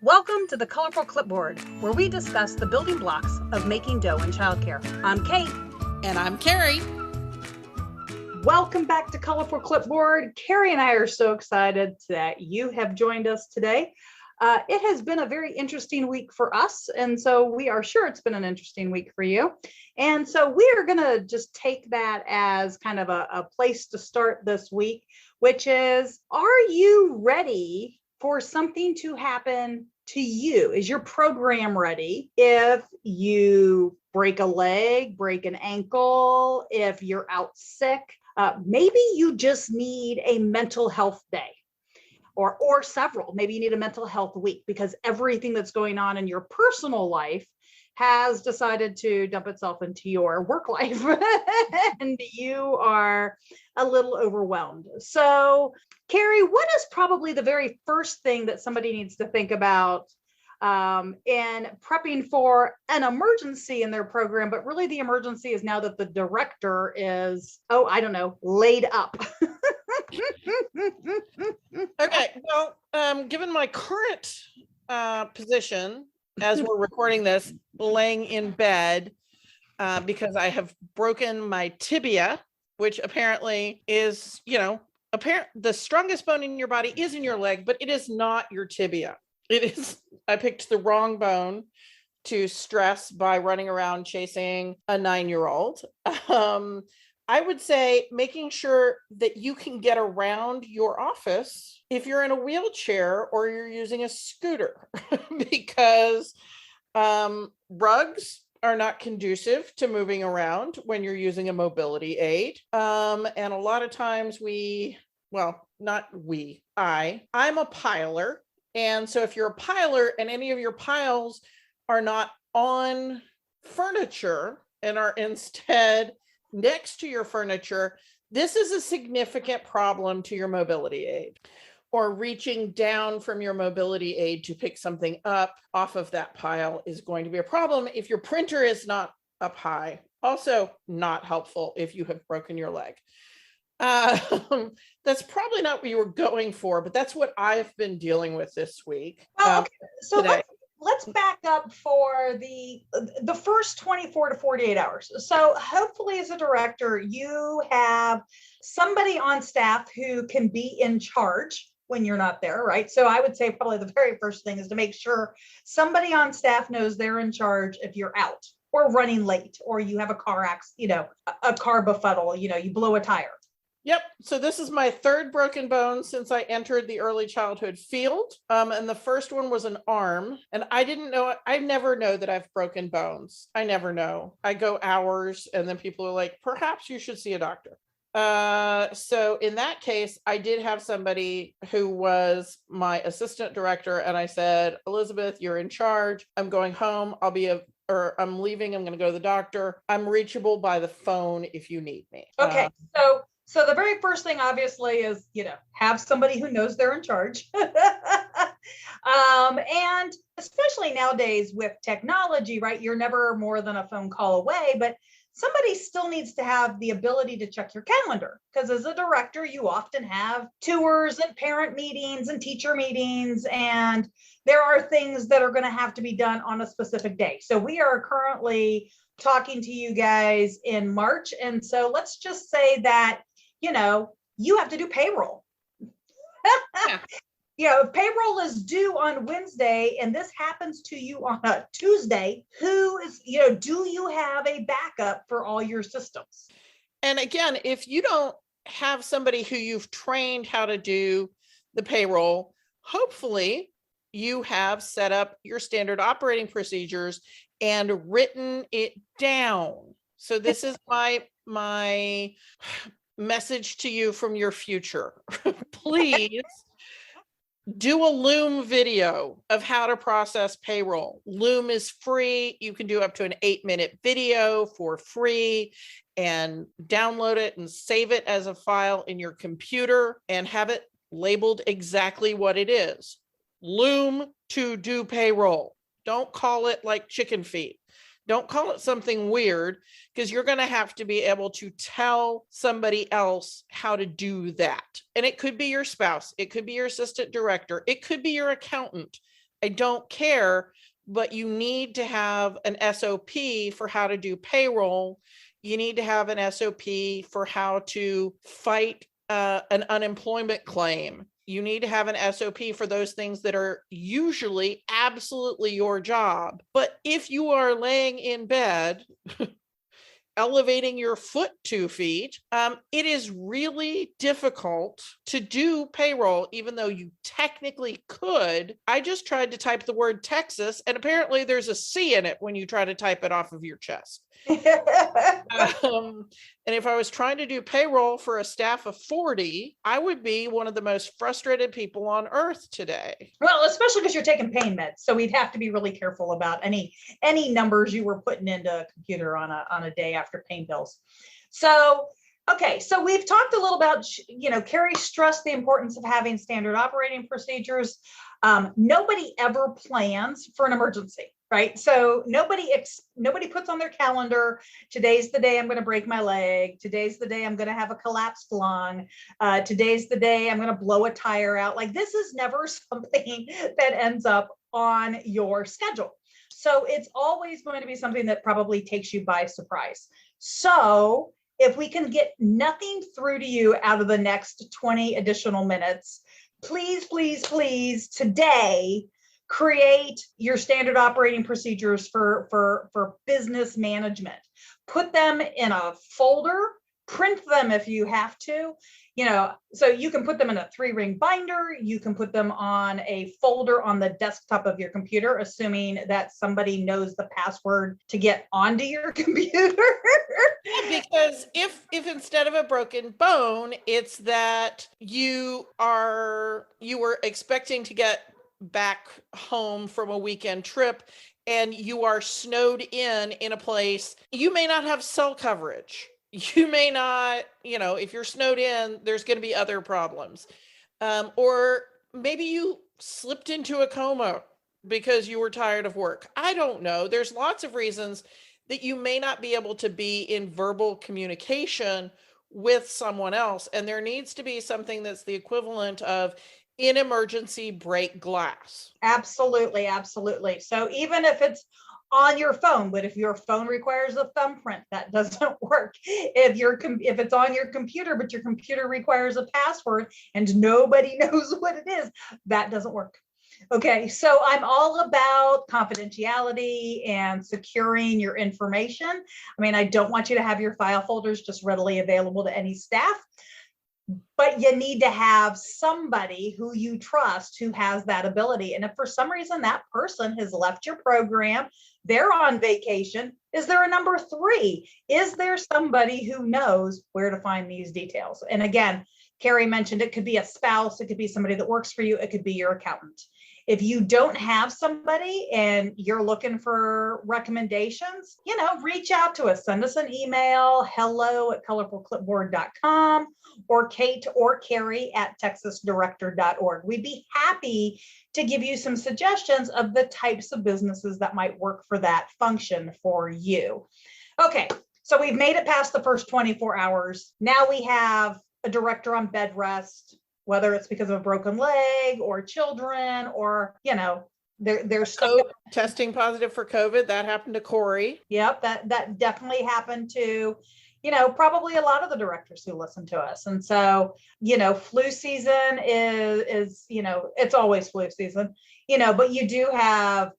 Welcome to the Colorful Clipboard, where we discuss the building blocks of making dough in childcare. I'm Kate. And I'm Carrie. Welcome back to Colorful Clipboard. Carrie and I are so excited that you have joined us today. It has been a very interesting week for us, and so we are sure it's been an interesting week for you. And so we are going to just take that as kind of a place to start this week, which is, are you ready for something to happen to you? Is your program ready if you break a leg, break an ankle, if you're out sick? Maybe you just need a mental health day or several. Maybe you need a mental health week because everything that's going on in your personal life has decided to dump itself into your work life and you are a little overwhelmed. So, Carrie, what is probably the very first thing that somebody needs to think about in prepping for an emergency in their program? But really the emergency is now that the director is, laid up. Okay, well, given my current position as we're recording this, laying in bed because I have broken my tibia, which apparently is, the strongest bone in your body is in your leg, but it is not your tibia. It is, I picked the wrong bone to stress by running around chasing a 9-year-old. I would say making sure that you can get around your office if you're in a wheelchair or you're using a scooter, because rugs are not conducive to moving around when you're using a mobility aid. And a lot of times I'm a piler. And so if you're a piler and any of your piles are not on furniture and are instead next to your furniture, this is a significant problem to your mobility aid. Or reaching down from your mobility aid to pick something up off of that pile is going to be a problem if your printer is not up high. Also not helpful if you have broken your leg. That's probably not what you were going for, but that's what I've been dealing with this week. Okay. So let's back up for the first 24 to 48 hours. So hopefully as a director, you have somebody on staff who can be in charge when you're not there, right? So I would say probably the very first thing is to make sure somebody on staff knows they're in charge if you're out or running late or you have a car accident, a car befuddle, you blow a tire. Yep. So this is my third broken bone since I entered the early childhood field. And the first one was an arm. And I never know that I've broken bones. I never know. I go hours and then people are like, perhaps you should see a doctor. So in that case, I did have somebody who was my assistant director. And I said, Elizabeth, you're in charge. I'm going home. I'm leaving. I'm going to go to the doctor. I'm reachable by the phone if you need me. Okay. So the very first thing, obviously, is, have somebody who knows they're in charge. And especially nowadays with technology, right? You're never more than a phone call away, but somebody still needs to have the ability to check your calendar, because as a director, you often have tours and parent meetings and teacher meetings, and there are things that are going to have to be done on a specific day. So we are currently talking to you guys in March. And so let's just say that you have to do payroll. If payroll is due on Wednesday and this happens to you on a Tuesday, do you have a backup for all your systems? And again, if you don't have somebody who you've trained how to do the payroll, hopefully you have set up your standard operating procedures and written it down. So this is my message to you from your future. Please do a Loom video of how to process payroll. Loom is free. You can do up to an 8-minute video for free and download it and save it as a file in your computer and have it labeled exactly what it is. Loom to do payroll. Don't call it like chicken feet. Don't call it something weird, because you're going to have to be able to tell somebody else how to do that. And it could be your spouse. It could be your assistant director. It could be your accountant. I don't care, but you need to have an SOP for how to do payroll. You need to have an SOP for how to fight an unemployment claim. You need to have an SOP for those things that are usually absolutely your job. But if you are laying in bed, elevating your foot 2 feet, it is really difficult to do payroll, even though you technically could. I just tried to type the word Texas, and apparently there's a C in it when you try to type it off of your chest. And if I was trying to do payroll for a staff of 40, I would be one of the most frustrated people on earth today. Well, especially because you're taking pain meds, so we'd have to be really careful about any numbers you were putting into a computer on a day after pain pills. So okay, so we've talked a little about, Carrie stressed the importance of having standard operating procedures. Nobody ever plans for an emergency, right? So nobody puts on their calendar, today's the day I'm going to break my leg. Today's the day I'm going to have a collapsed lung. Today's the day I'm going to blow a tire out. Like, this is never something that ends up on your schedule. So it's always going to be something that probably takes you by surprise. So if we can get nothing through to you out of the next 20 additional minutes, please, please, please, today, create your standard operating procedures for business management. Put them in a folder, print them if you have to, so you can put them in a 3-ring binder. You can put them on a folder on the desktop of your computer, assuming that somebody knows the password to get onto your computer. Because if instead of a broken bone, it's that you were expecting to get back home from a weekend trip and you are snowed in a place, you may not have cell coverage. You may not, if you're snowed in, there's going to be other problems. Or maybe you slipped into a coma because you were tired of work. I don't know. There's lots of reasons that you may not be able to be in verbal communication with someone else. And there needs to be something that's the equivalent of in emergency break glass. Absolutely, absolutely. So even if it's on your phone, but if your phone requires a thumbprint, that doesn't work. If it's on your computer, but your computer requires a password and nobody knows what it is, that doesn't work. Okay, so I'm all about confidentiality and securing your information. I mean, I don't want you to have your file folders just readily available to any staff, but you need to have somebody who you trust who has that ability. And if for some reason that person has left your program, they're on vacation, is there a number 3? Is there somebody who knows where to find these details? And again, Carrie mentioned it could be a spouse, it could be somebody that works for you, it could be your accountant. If you don't have somebody and you're looking for recommendations, reach out to us. Send us an email, hello@colorfulclipboard.com, or Kate or Carrie at texasdirector.org. We'd be happy to give you some suggestions of the types of businesses that might work for that function for you. Okay, so we've made it past the first 24 hours. Now we have a director on bed rest, whether it's because of a broken leg or children, or, they're stuck. Testing positive for COVID. That happened to Corey. Yep, that definitely happened to, probably a lot of the directors who listen to us. And so, flu season is, it's always flu season, but you do have,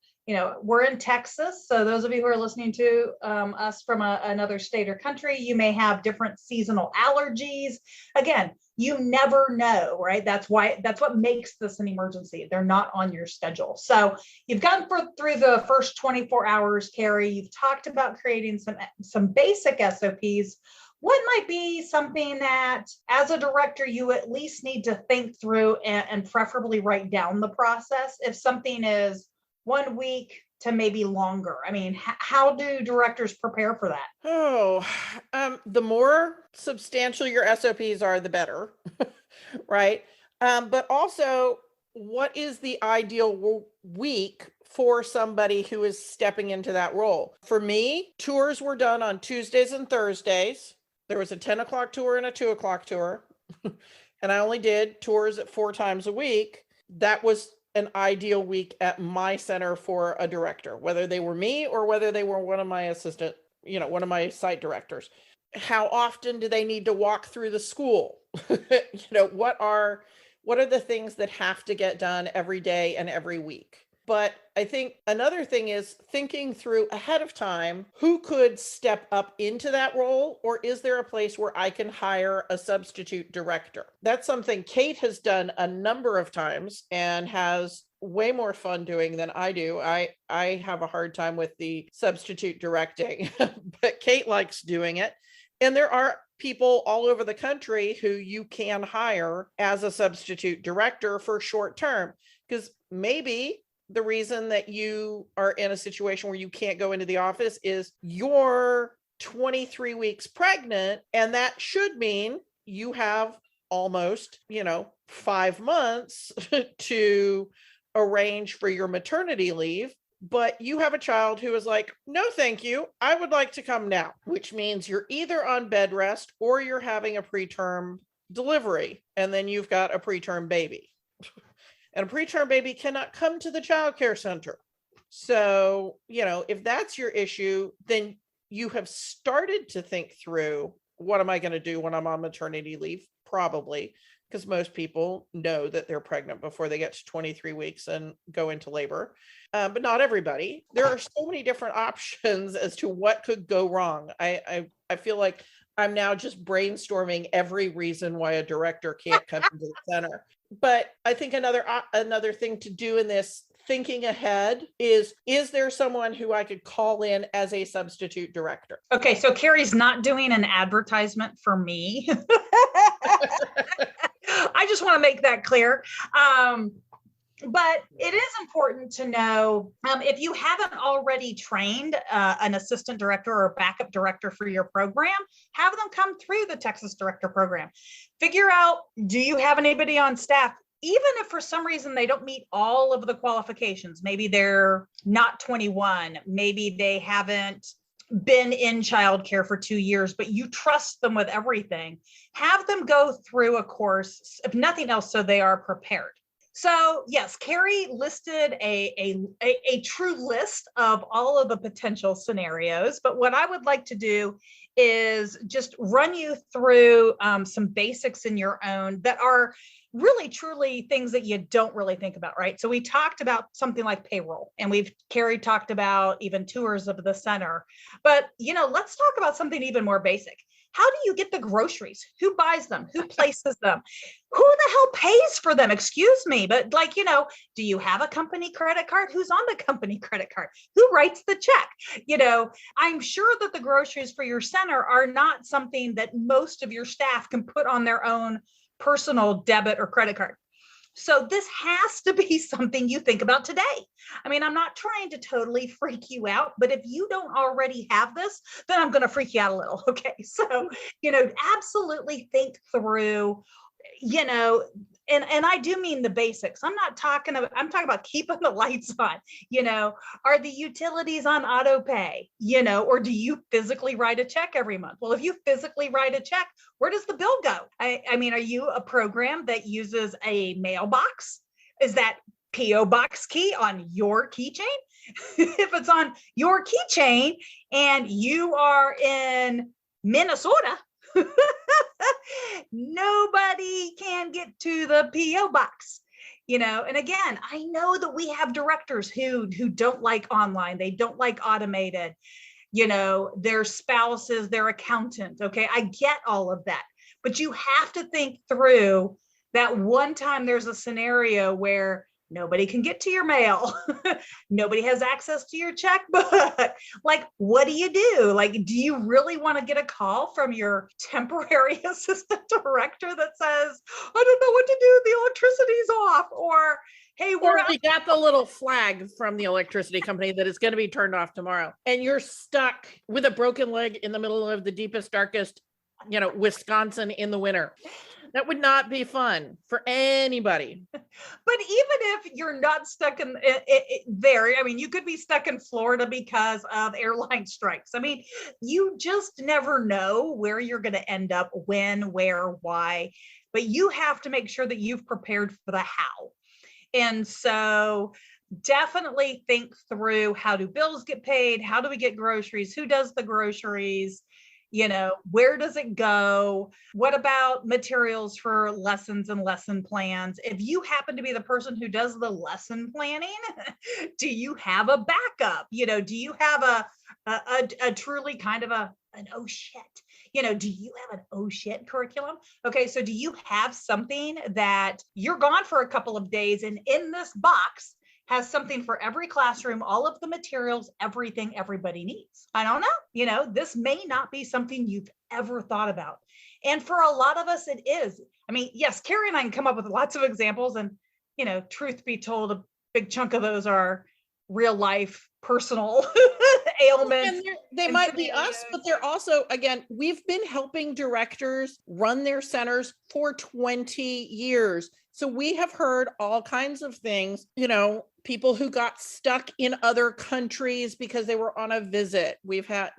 we're in Texas. So those of you who are listening to us from another state or country, you may have different seasonal allergies. Again, you never know, right? That's what makes this an emergency. They're not on your schedule. So you've gotten through the first 24 hours, Carrie. You've talked about creating some basic SOPs. What might be something that, as a director, you at least need to think through and preferably write down the process if something is 1 week to maybe longer? I mean, how do directors prepare for that? The more substantial your SOPs are, the better, right? But also, what is the ideal week for somebody who is stepping into that role? For me, tours were done on Tuesdays and Thursdays. There was a 10 o'clock tour and a 2 o'clock tour. And I only did tours at 4 times a week. That was an ideal week at my center for a director, whether they were me or whether they were one of my assistant, one of my site directors. How often do they need to walk through the school? What are the things that have to get done every day and every week? But I think another thing is thinking through ahead of time, who could step up into that role, or is there a place where I can hire a substitute director? That's something Kate has done a number of times and has way more fun doing than I do. I have a hard time with the substitute directing, but Kate likes doing it. And there are people all over the country who you can hire as a substitute director for short term, because maybe the reason that you are in a situation where you can't go into the office is you're 23 weeks pregnant, and that should mean you have almost 5 months to arrange for your maternity leave. But you have a child who is like, no, thank you. I would like to come now, which means you're either on bed rest or you're having a preterm delivery, and then you've got a preterm baby. And a preterm baby cannot come to the child care center. So, if that's your issue, then you have started to think through, what am I going to do when I'm on maternity leave? Probably, because most people know that they're pregnant before they get to 23 weeks and go into labor. But not everybody. There are so many different options as to what could go wrong. I feel like I'm now just brainstorming every reason why a director can't come into the center. But I think another thing to do in this thinking ahead is there someone who I could call in as a substitute director? Okay, so Carrie's not doing an advertisement for me. I just want to make that clear. But it is important to know, if you haven't already trained an assistant director or backup director for your program, have them come through the Texas Director Program. Figure out, do you have anybody on staff? Even if for some reason they don't meet all of the qualifications, maybe they're not 21, maybe they haven't been in childcare for 2 years, but you trust them with everything, have them go through a course, if nothing else, so they are prepared. So yes, Carrie listed a true list of all of the potential scenarios, but what I would like to do is just run you through some basics in your own that are really truly things that you don't really think about, right? So we talked about something like payroll, and Carrie talked about even tours of the center, but let's talk about something even more basic. How do you get the groceries? Who buys them? Who places them? Who the hell pays for them? Excuse me. But do you have a company credit card? Who's on the company credit card? Who writes the check? I'm sure that the groceries for your center are not something that most of your staff can put on their own personal debit or credit card. So this has to be something you think about today. I mean, I'm not trying to totally freak you out, but if you don't already have this, then I'm going to freak you out a little. Okay. So, absolutely think through, and I do mean the basics. I'm talking about keeping the lights on, are the utilities on auto pay, or do you physically write a check every month? Well, if you physically write a check, where does the bill go? I mean, are you a program that uses a mailbox? Is that PO box key on your keychain? If it's on your keychain and you are in Minnesota, nobody can get to the PO box, and again, I know that we have directors who don't like online, they don't like automated, their spouses, their accountant. Okay, I get all of that, but you have to think through that one time there's a scenario where nobody can get to your mail. Nobody has access to your checkbook. Like, what do you do? Like, do you really want to get a call from your temporary assistant director that says, I don't know what to do, the electricity's off, or hey, we got the little flag from the electricity company that it's going to be turned off tomorrow, and you're stuck with a broken leg in the middle of the deepest, darkest, Wisconsin in the winter. That would not be fun for anybody. But even if you're not stuck in there, I mean, you could be stuck in Florida because of airline strikes. I mean, you just never know where you're going to end up, when, where, why, but you have to make sure that you've prepared for the how. And so definitely think through, how do bills get paid? How do we get groceries? Who does the groceries? Where does it go? What about materials for lessons and lesson plans? If you happen to be the person who does the lesson planning, do you have a backup? Do you have a truly kind of an oh shit? Do you have an oh shit curriculum? Okay, so do you have something that you're gone for a couple of days, and in this box has something for every classroom, all of the materials, everything everybody needs? I don't know. This may not be something you've ever thought about. And for a lot of us, it is. I mean, yes, Carrie and I can come up with lots of examples. And, truth be told, a big chunk of those are real life, personal ailments. And they might be us, but they're also, again, we've been helping directors run their centers for 20 years. So we have heard all kinds of things, people who got stuck in other countries because they were on a visit. We've had,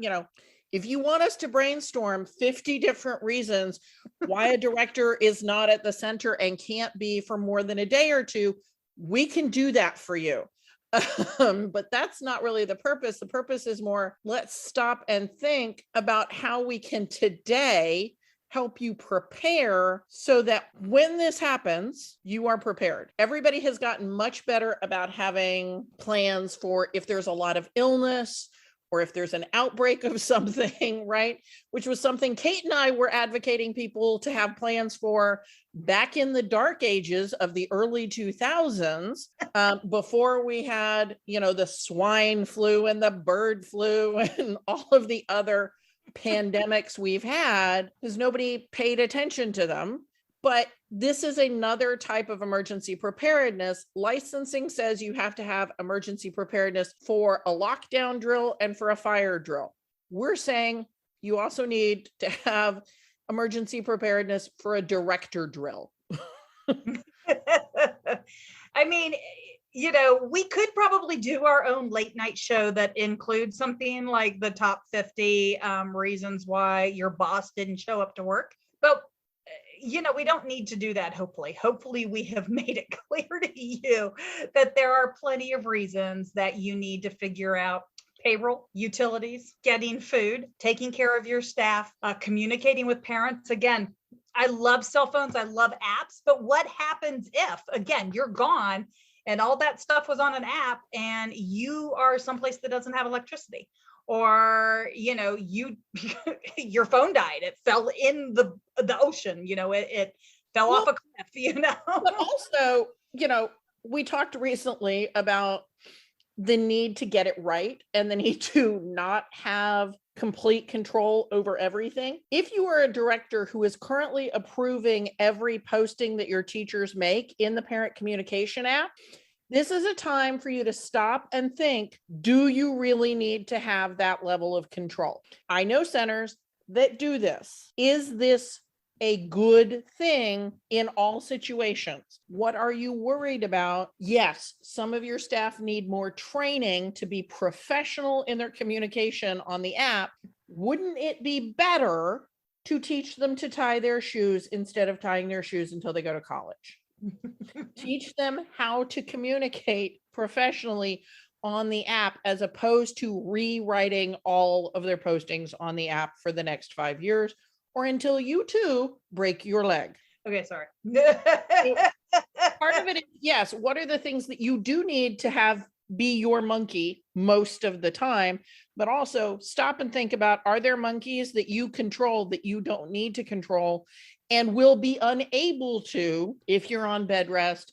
if you want us to brainstorm 50 different reasons why a director is not at the center and can't be for more than a day or two, we can do that for you. But that's not really the purpose. The purpose is more, let's stop and think about how we can today help you prepare so that when this happens, you are prepared. Everybody has gotten much better about having plans for if there's a lot of illness or if there's an outbreak of something, right? Which was something Kate and I were advocating people to have plans for back in the dark ages of the early 2000s, before we had, the swine flu and the bird flu and all of the other pandemics we've had, because nobody paid attention to them. But this is another type of emergency preparedness. Licensing says you have to have emergency preparedness for a lockdown drill and for a fire drill. We're saying you also need to have emergency preparedness for a director drill. I mean, we could probably do our own late night show that includes something like the top 50 reasons why your boss didn't show up to work. But we don't need to do that. Hopefully we have made it clear to you that there are plenty of reasons that you need to figure out: payroll, utilities, getting food, taking care of your staff, communicating with parents. Again, I love cell phones, I love apps, but what happens if, again, you're gone and all that stuff was on an app and you are someplace that doesn't have electricity? Or, your phone died, it fell in the ocean, it fell off a cliff, But also, we talked recently about the need to get it right and the need to not have complete control over everything. If you are a director who is currently approving every posting that your teachers make in the parent communication app, this is a time for you to stop and think, do you really need to have that level of control? I know centers that do this. Is this a good thing in all situations? What are you worried about? Yes, some of your staff need more training to be professional in their communication on the app. Wouldn't it be better to teach them to tie their shoes instead of tying their shoes until they go to college? Teach them how to communicate professionally on the app as opposed to rewriting all of their postings on the app for the next 5 years or until you too break your leg. Okay, sorry. Part of it is, yes, what are the things that you do need to have be your monkey most of the time, but also stop and think about, are there monkeys that you control that you don't need to control and will be unable to if you're on bed rest,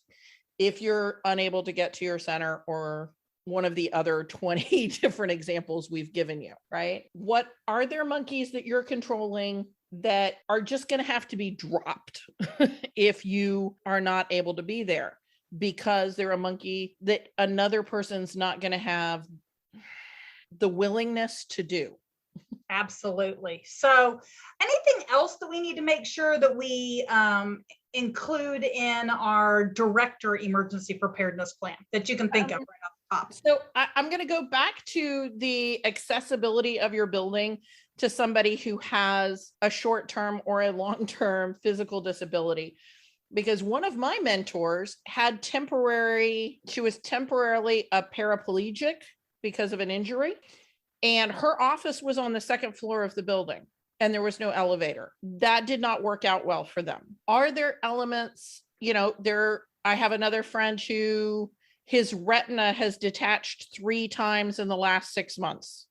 if you're unable to get to your center, or one of the other 20 different examples we've given you, right? What are there monkeys that you're controlling that are just going to have to be dropped if you are not able to be there because they're a monkey that another person's not going to have the willingness to do? Absolutely. So anything else that we need to make sure that we include in our director emergency preparedness plan that you can think of right off the top? So I'm going to go back to the accessibility of your building to somebody who has a short-term or a long-term physical disability. because one of my mentors she was temporarily a paraplegic because of an injury, and her office was on the second floor of the building and there was no elevator. That did not work out well for them. Are there elements, I have another friend who his retina has detached 3 times in the last 6 months.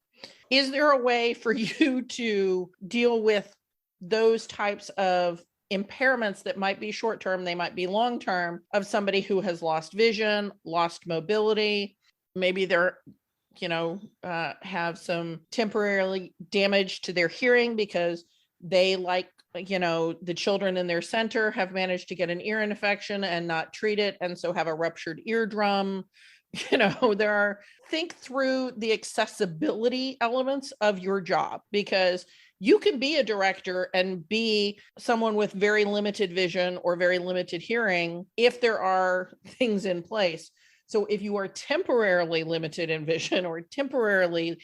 Is there a way for you to deal with those types of impairments that might be short-term, they might be long-term, of somebody who has lost vision, lost mobility, maybe they're have some temporarily damage to their hearing because they, the children in their center have managed to get an ear infection and not treat it, and so have a ruptured eardrum. Think through the accessibility elements of your job, because you can be a director and be someone with very limited vision or very limited hearing if there are things in place. So if you are temporarily limited in vision or temporarily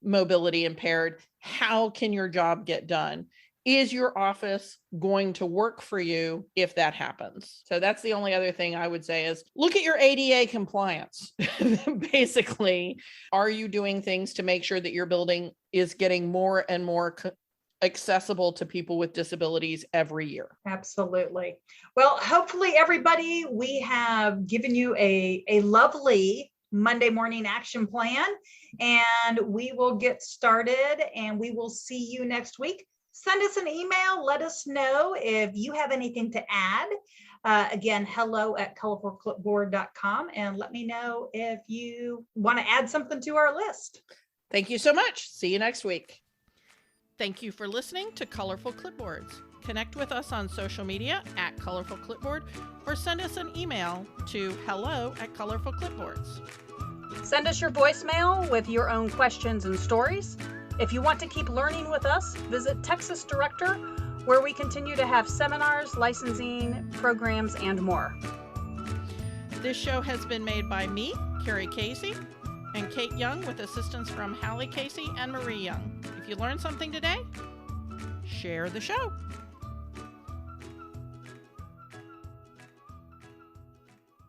mobility impaired, how can your job get done? Is your office going to work for you if that happens? So that's the only other thing I would say is look at your ADA compliance. Basically, are you doing things to make sure that your building is getting more and more accessible to people with disabilities every year? Absolutely. Well, hopefully everybody, we have given you a lovely Monday morning action plan, and we will get started and we will see you next week. Send us an email. Let us know if you have anything to add. Again, hello@colorfulclipboard.com, and let me know if you want to add something to our list. Thank you so much. See you next week. Thank you for listening to Colorful Clipboards. Connect with us on social media @Colorful Clipboard, or send us an email to hello@colorfulclipboards. Send us your voicemail with your own questions and stories. If you want to keep learning with us, visit Texas Director, where we continue to have seminars, licensing, programs, and more. This show has been made by me, Carrie Casey, and Kate Young, with assistance from Hallie Casey and Marie Young. If you learned something today, share the show.